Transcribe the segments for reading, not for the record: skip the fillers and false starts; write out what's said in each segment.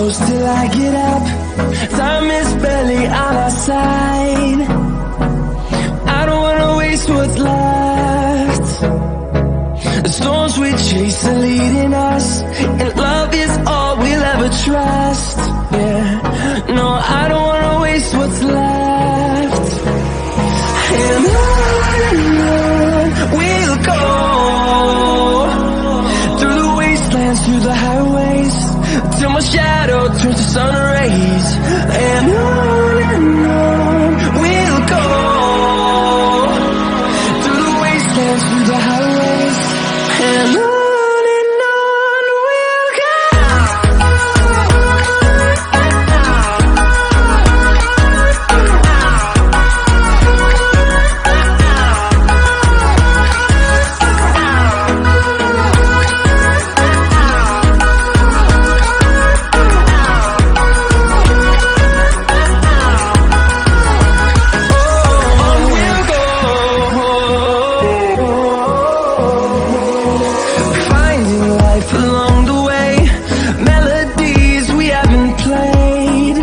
close till I get up. Time is barely on our side. I don't wanna waste what's left. The storms we chase are leading us, and love is all we'll ever trust. Yeah, no, I don't wanna waste what's left. And on we'll go, through the wastelands, through the highways, till my shadow turns to sun rays. And on we'll go, through the wastelands, through the highways, and on we'll go. Along the way, melodies we haven't played.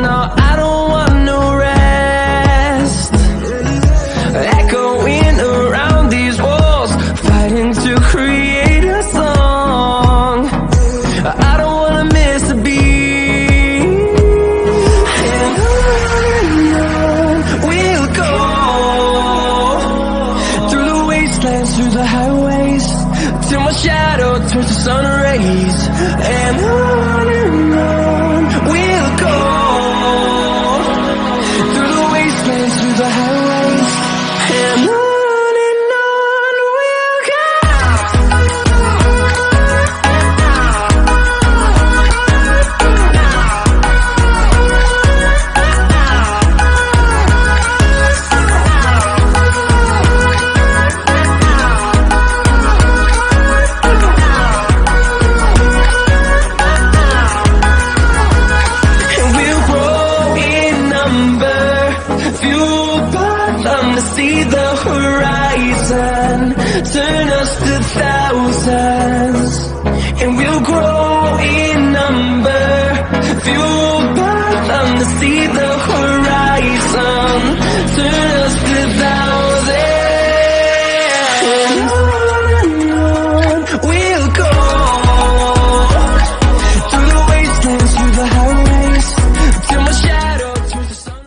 No, I don't want no rest. Echoing around these walls, fighting to create a song. I don't wanna miss a beat. And on we'll go, through the wastelands, through the highways, till my shadow turns to sun rays. And on we'll go, through the wastelands, through the highways, and on we'll go. Fueled by them to see the horizon, turn us to thousands, and we'll grow in number. Fueled by them to see the